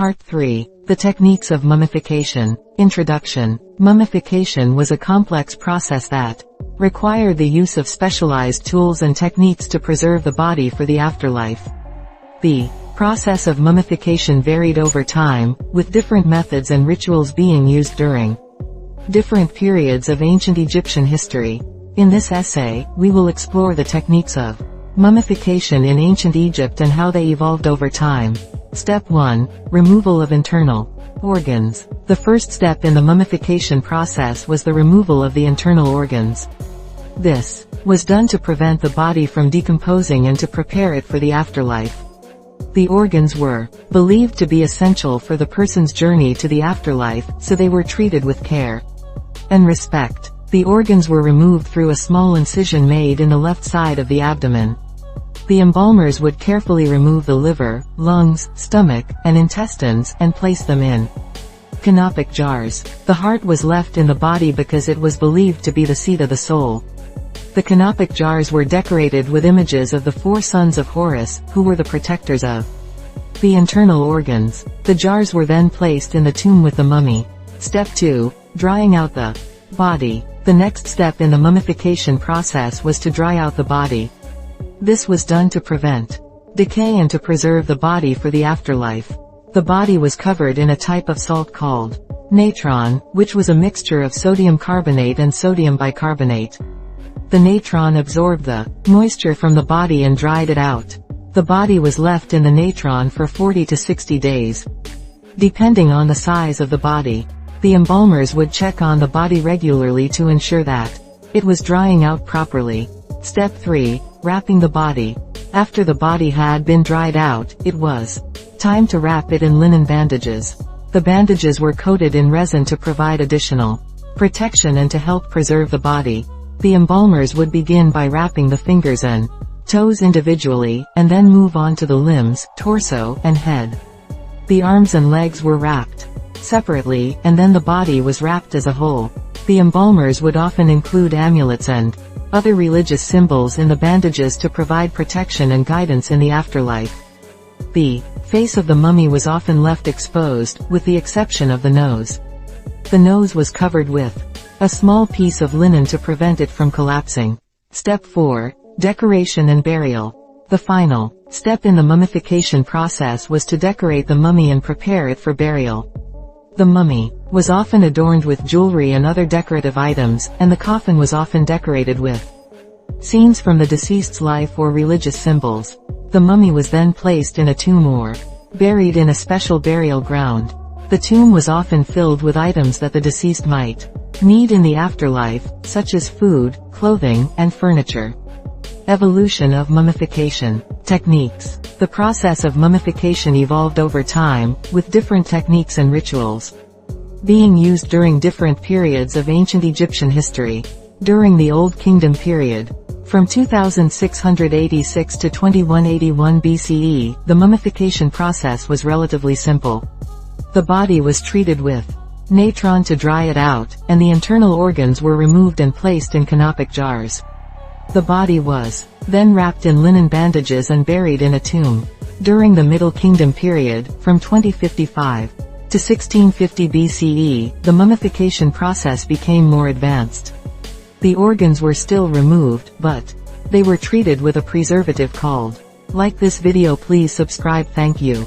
Part 3. The Techniques of Mummification. Introduction. Mummification was a complex process that required the use of specialized tools and techniques to preserve the body for the afterlife. The process of mummification varied over time, with different methods and rituals being used during different periods of ancient Egyptian history. In this essay, we will explore the techniques of mummification in ancient Egypt and how they evolved over time. Step 1. Removal of internal organs. The first step in the mummification process was the removal of the internal organs. This was done to prevent the body from decomposing and to prepare it for the afterlife. The organs were believed to be essential for the person's journey to the afterlife, so they were treated with care and respect. The organs were removed through a small incision made in the left side of the abdomen. The embalmers would carefully remove the liver, lungs, stomach, and intestines, and place them in canopic jars. The heart was left in the body because it was believed to be the seat of the soul. The canopic jars were decorated with images of the 4 sons of Horus, who were the protectors of the internal organs. The jars were then placed in the tomb with the mummy. Step 2. Drying out the body. The next step in the mummification process was to dry out the body. This was done to prevent decay and to preserve the body for the afterlife. The body was covered in a type of salt called natron, which was a mixture of sodium carbonate and sodium bicarbonate. The natron absorbed the moisture from the body and dried it out. The body was left in the natron for 40 to 60 days. Depending on the size of the body, the embalmers would check on the body regularly to ensure that it was drying out properly. Step 3. Wrapping the body. After the body had been dried out, it was time to wrap it in linen bandages. The bandages were coated in resin to provide additional protection and to help preserve the body. The embalmers would begin by wrapping the fingers and toes individually, and then move on to the limbs, torso, and head. The arms and legs were wrapped separately, and then the body was wrapped as a whole. The embalmers would often include amulets and other religious symbols in the bandages to provide protection and guidance in the afterlife. The face of the mummy was often left exposed, with the exception of the nose. The nose was covered with a small piece of linen to prevent it from collapsing. Step 4. Decoration and burial. The final step in the mummification process was to decorate the mummy and prepare it for burial. The mummy was often adorned with jewelry and other decorative items, and the coffin was often decorated with scenes from the deceased's life or religious symbols. The mummy was then placed in a tomb or buried in a special burial ground. The tomb was often filled with items that the deceased might need in the afterlife, such as food, clothing, and furniture. Evolution of mummification. Techniques. The process of mummification evolved over time, with different techniques and rituals being used during different periods of ancient Egyptian history. During the Old Kingdom period, from 2686 to 2181 BCE, the mummification process was relatively simple. The body was treated with natron to dry it out, and the internal organs were removed and placed in canopic jars. The body was then wrapped in linen bandages and buried in a tomb. During the Middle Kingdom period, from 2055 to 1650 BCE, the mummification process became more advanced. The organs were still removed, but they were treated with a preservative called. Like this video, please subscribe. Thank you.